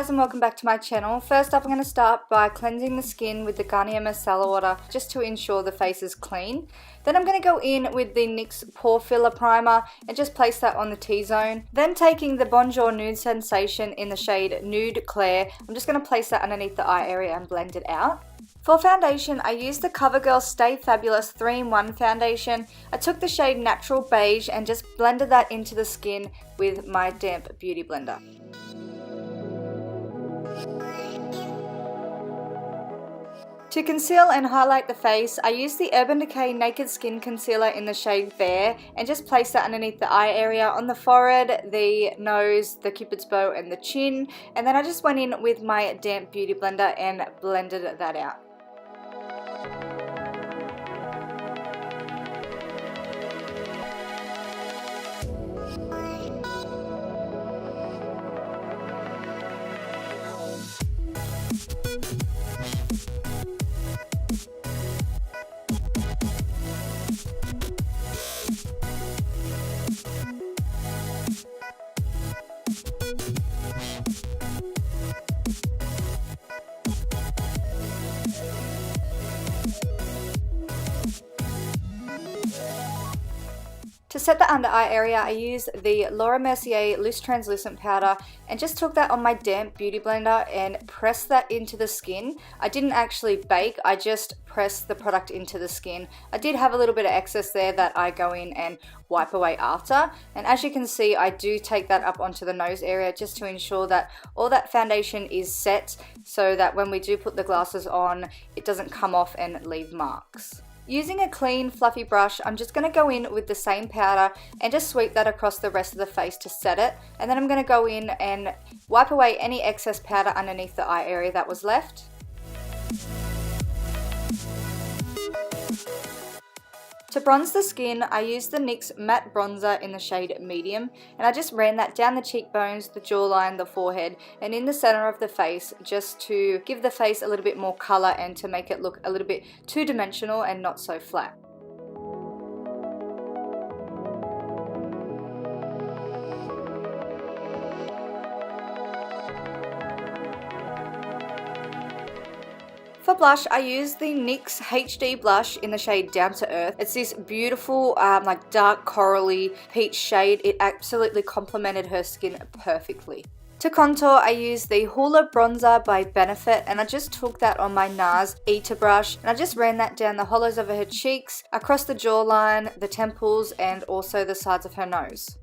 guys, and welcome back to my channel. First up, I'm going to start by cleansing the skin with the Garnier Micellar water just to ensure the face is clean. Then I'm going to go in with the NYX Pore Filler primer and just place that on the T-zone. Then taking the Bonjour Nude Sensation in the shade Nude Clair, I'm just going to place that underneath the eye area and blend it out. For foundation, I used the Covergirl Stay Fabulous 3-in-1 foundation. I took the shade Natural Beige and just blended that into the skin with my damp beauty blender. To conceal and highlight the face, I used the Urban Decay Naked Skin Concealer in the shade Fair and just placed that underneath the eye area, on the forehead, the nose, the cupid's bow and the chin, and then I just went in with my damp beauty blender and blended that out. To set the under eye area, I used the Laura Mercier Loose Translucent Powder and just took that on my damp beauty blender and pressed that into the skin. I didn't actually bake, I just pressed the product into the skin. I did have a little bit of excess there that I go in and wipe away after. And as you can see, I do take that up onto the nose area just to ensure that all that foundation is set so that when we do put the glasses on, it doesn't come off and leave marks. Using a clean fluffy brush, I'm just going to go in with the same powder and just sweep that across the rest of the face to set it, and then I'm going to go in and wipe away any excess powder underneath the eye area that was left. To bronze the skin, I used the NYX Matte Bronzer in the shade Medium, and I just ran that down the cheekbones, the jawline, the forehead, and in the center of the face, just to give the face a little bit more color and to make it look a little bit two-dimensional and not so flat. For blush, I used the NYX HD blush in the shade Down to Earth. It's this beautiful like dark corally peach shade. It absolutely complemented her skin perfectly. To contour, I used the Hoola Bronzer by Benefit, and I just took that on my NARS Eater brush and I just ran that down the hollows of her cheeks, across the jawline, the temples, and also the sides of her nose.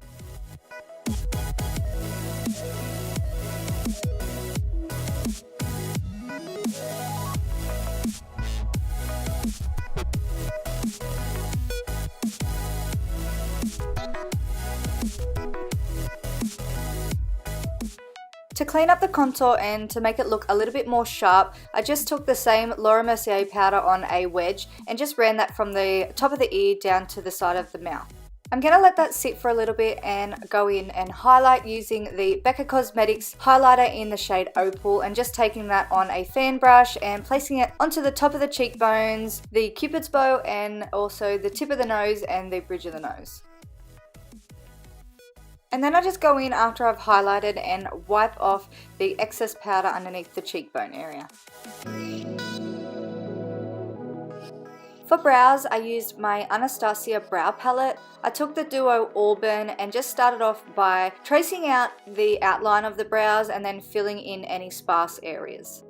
To clean up the contour and to make it look a little bit more sharp, I just took the same Laura Mercier powder on a wedge and just ran that from the top of the ear down to the side of the mouth. I'm going to let that sit for a little bit and go in and highlight using the Becca Cosmetics highlighter in the shade Opal, and just taking that on a fan brush and placing it onto the top of the cheekbones, the cupid's bow, and also the tip of the nose and the bridge of the nose. And then I just go in after I've highlighted and wipe off the excess powder underneath the cheekbone area. For brows, I used my Anastasia brow palette. I took the Duo Auburn and just started off by tracing out the outline of the brows and then filling in any sparse areas.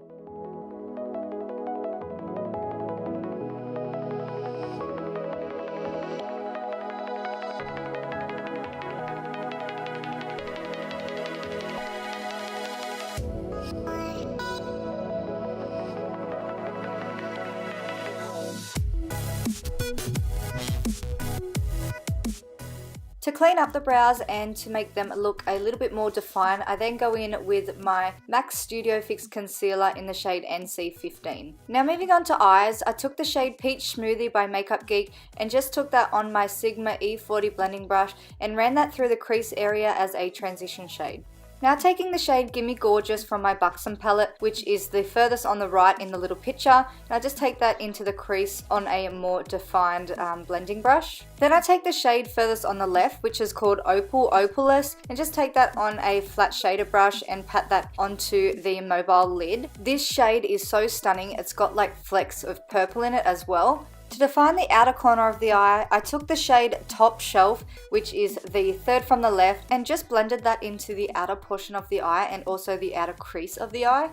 To clean up the brows and to make them look a little bit more defined, I then go in with my MAC Studio Fix Concealer in the shade NC15. Now moving on to eyes, I took the shade Peach Smoothie by Makeup Geek and just took that on my Sigma E40 blending brush and ran that through the crease area as a transition shade. Now taking the shade Gimme Gorgeous from my Buxom palette, which is the furthest on the right in the little picture, and I just take that into the crease on a more defined blending brush. Then I take the shade furthest on the left, which is called Opal Opaless, and just take that on a flat shader brush and pat that onto the mobile lid. This shade is so stunning, it's got like flecks of purple in it as well. To define the outer corner of the eye, I took the shade Top Shelf, which is the third from the left, and just blended that into the outer portion of the eye and also the outer crease of the eye.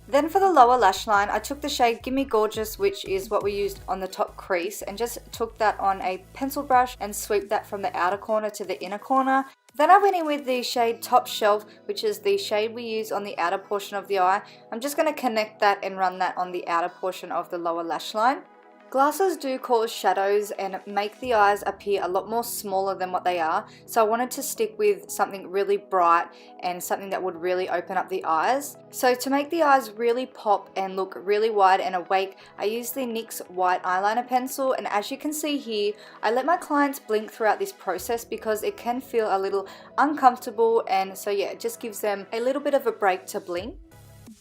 Then for the lower lash line, I took the shade Gimme Gorgeous, which is what we used on the top crease, and just took that on a pencil brush and swept that from the outer corner to the inner corner. Then I went in with the shade Top Shelf, which is the shade we use on the outer portion of the eye. I'm just going to connect that and run that on the outer portion of the lower lash line. Glasses do cause shadows and make the eyes appear a lot more smaller than what they are, so I wanted to stick with something really bright and something that would really open up the eyes. So to make the eyes really pop and look really wide and awake, I use the NYX white eyeliner pencil, and as you can see here, I let my clients blink throughout this process because it can feel a little uncomfortable, and so yeah, it just gives them a little bit of a break to blink.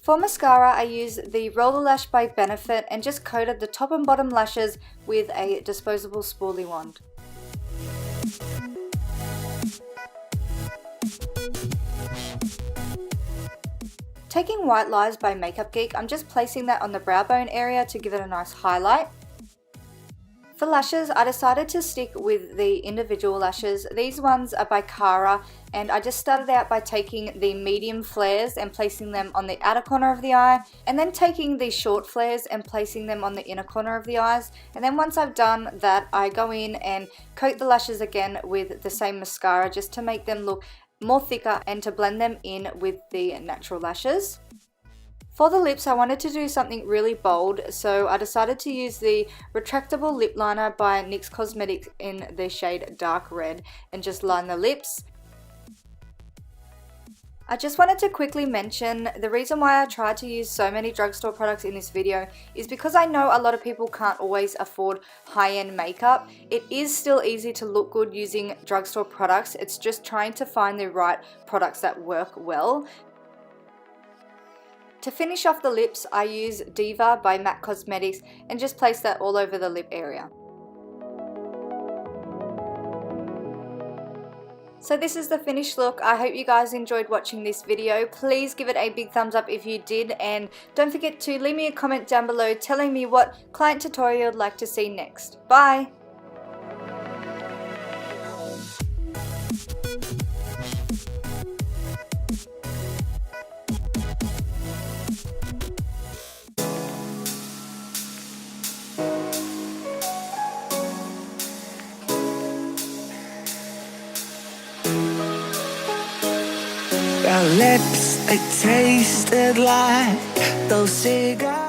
For mascara, I used the Roller Lash by Benefit and just coated the top and bottom lashes with a disposable spoolie wand. Taking White Lies by Makeup Geek, I'm just placing that on the brow bone area to give it a nice highlight. For lashes, I decided to stick with the individual lashes. These ones are by Cara, and I just started out by taking the medium flares and placing them on the outer corner of the eye, and then taking the short flares and placing them on the inner corner of the eyes. And then once I've done that, I go in and coat the lashes again with the same mascara just to make them look more thicker and to blend them in with the natural lashes. For the lips, I wanted to do something really bold, so I decided to use the retractable lip liner by NYX Cosmetics in the shade Dark Red and just line the lips. I just wanted to quickly mention the reason why I tried to use so many drugstore products in this video is because I know a lot of people can't always afford high-end makeup. It is still easy to look good using drugstore products, it's just trying to find the right products that work well. To finish off the lips, I use Diva by MAC Cosmetics and just place that all over the lip area. So this is the finished look. I hope you guys enjoyed watching this video. Please give it a big thumbs up if you did, and don't forget to leave me a comment down below telling me what client tutorial you'd like to see next. Bye! Your lips, they tasted like those cigarettes.